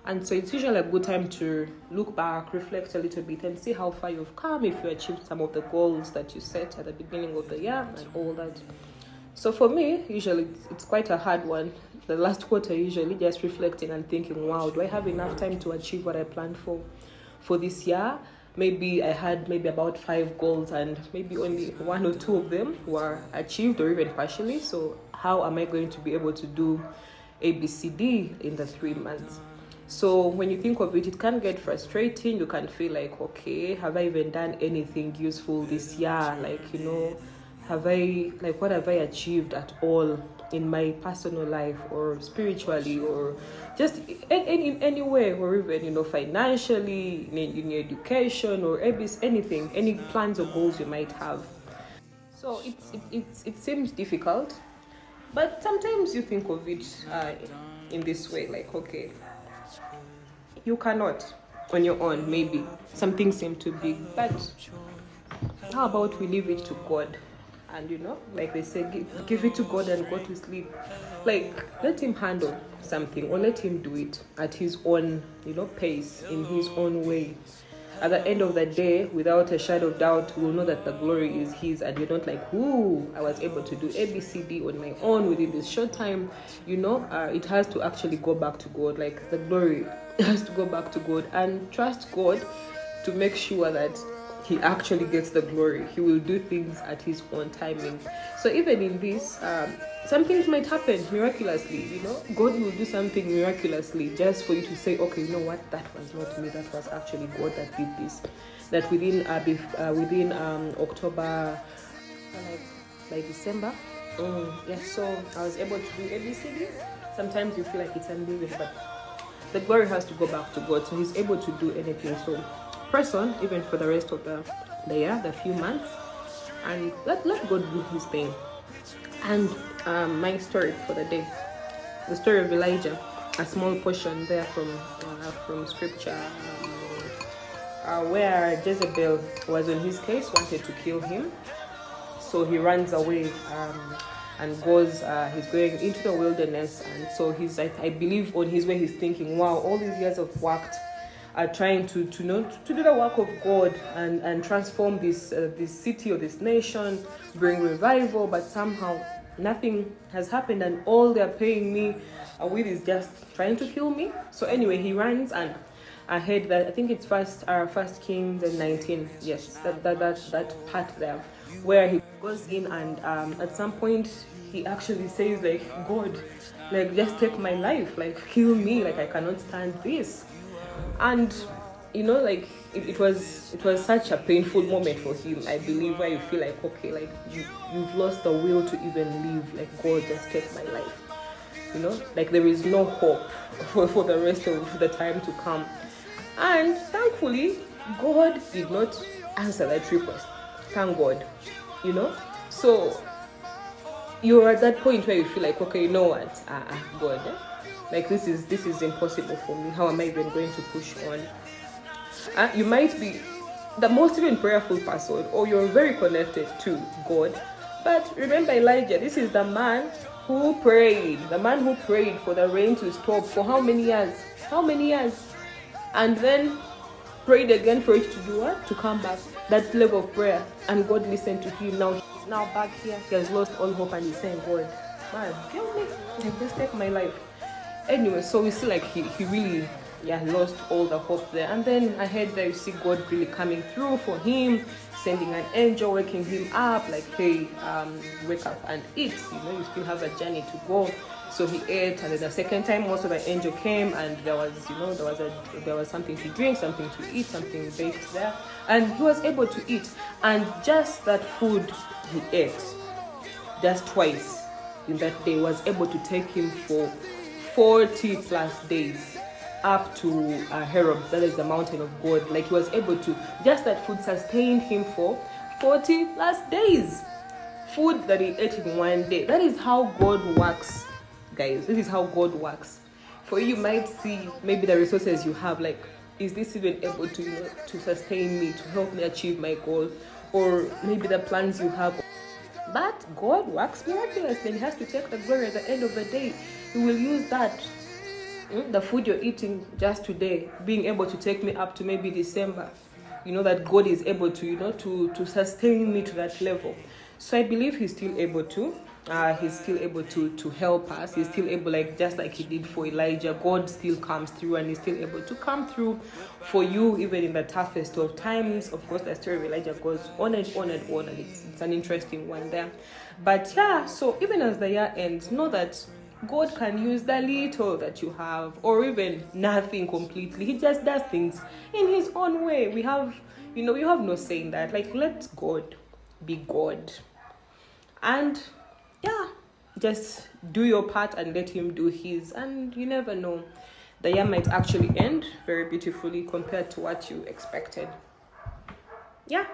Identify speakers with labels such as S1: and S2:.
S1: And so it's usually a good time to look back, reflect a little bit, and see how far you've come, if you achieved some of the goals that you set at the beginning of the year and all that. So for me, usually it's quite a hard one. The last quarter, usually just reflecting and thinking, wow, do I have enough time to achieve what I planned for this year? Maybe I had about 5 goals and maybe only 1 or 2 of them were achieved or even partially. So how am I going to be able to do ABCD in the 3 months? So when you think of it, it can get frustrating. You can feel like, okay, have I even done anything useful this year? Like, what have I achieved at all in my personal life or spiritually or just in any way, or even, financially, in your education or anything, any plans or goals you might have. So it seems difficult, but sometimes you think of it in this way, like, okay, you cannot on your own, maybe some things seem too big, but how about we leave it to God? And like they say, give it to God and go to sleep. Like, let him handle something, or let him do it at his own pace, in his own way. At the end of the day, without a shadow of doubt, we'll know that the glory is his, and you're not like, ooh, I was able to do ABCD on my own within this short time. It has to actually go back to God. Like, the glory has to go back to God, and trust God to make sure that he actually gets the glory. He will do things at his own timing. So even in this, some things might happen miraculously. God will do something miraculously just for you to say, okay, you know what, that was not me, that was actually God that did this. That within October, by December, so I was able to do ABCD. Sometimes you feel like it's unbelievable, but the glory has to go back to God. So he's able to do anything. So press on, even for the rest of the year, the few months, and let God do his thing. And my story for the day, the story of Elijah, a small portion there from scripture, where Jezebel was on his case, wanted to kill him. So he runs away and goes, he's going into the wilderness. And so he's, I believe on his way, he's thinking, wow, all these years I've worked, are trying to do the work of God and transform this city or this nation, bring revival, but somehow nothing has happened, and all they're paying me with is just trying to kill me. So anyway, he runs, and I heard that, I think it's First Kings 19, yes, that part there, where he goes in and at some point he actually says, like, God, like, just take my life, like, kill me, like, I cannot stand this. And like, it was such a painful moment for him, I believe, where you feel like, okay, like, you've lost the will to even live, like, God, just take my life, like, there is no hope for the rest of the time to come. And thankfully, God did not answer that request. Thank God, so you're at that point where you feel like, okay, you know what, God, like, this is impossible for me. How am I even going to push on? You might be the most even prayerful person, or you're very connected to God. But remember Elijah, this is the man who prayed for the rain to stop for how many years? And then prayed again for it to do what? To come back. That level of prayer. And God listened to him. Now he's now back here. He has lost all hope, and he's saying, God, man, kill me. Just take my life. Anyway, so we see like he really lost all the hope there. And then I heard that you see God really coming through for him, sending an angel, waking him up, like, hey, wake up and eat. You still have a journey to go. So he ate, and then the second time also the angel came, and there was something to drink, something to eat, something baked there, and he was able to eat. And just that food he ate, just twice in that day, was able to take him for 40 plus days up to Herob, that is the mountain of God. Like, he was able to, just that food sustained him for 40 plus days. Food that he ate in one day. That is how God works, guys. This is how God works. For you might see maybe the resources you have, like, is this even able to sustain me, to help me achieve my goal? Or maybe the plans you have. But God works miraculously. He has to take the glory at the end of the day. He will use that The food you're eating just today, being able to take me up to maybe December, you know that God is able to, you know, to sustain me to that level. So I believe he's still able to. He's still able to help us. He's still able, like just like he did for Elijah. God still comes through, and he's still able to come through for you even in the toughest of times. Of course, the story of Elijah goes on and on and on, and it's an interesting one there. But yeah, so even as the year ends, know that God can use the little that you have, or even nothing completely. He just does things in his own way. We have, you have no say in that. Like, let God be God. And yeah, just do your part and let him do his. And you never know, the year might actually end very beautifully compared to what you expected. Yeah.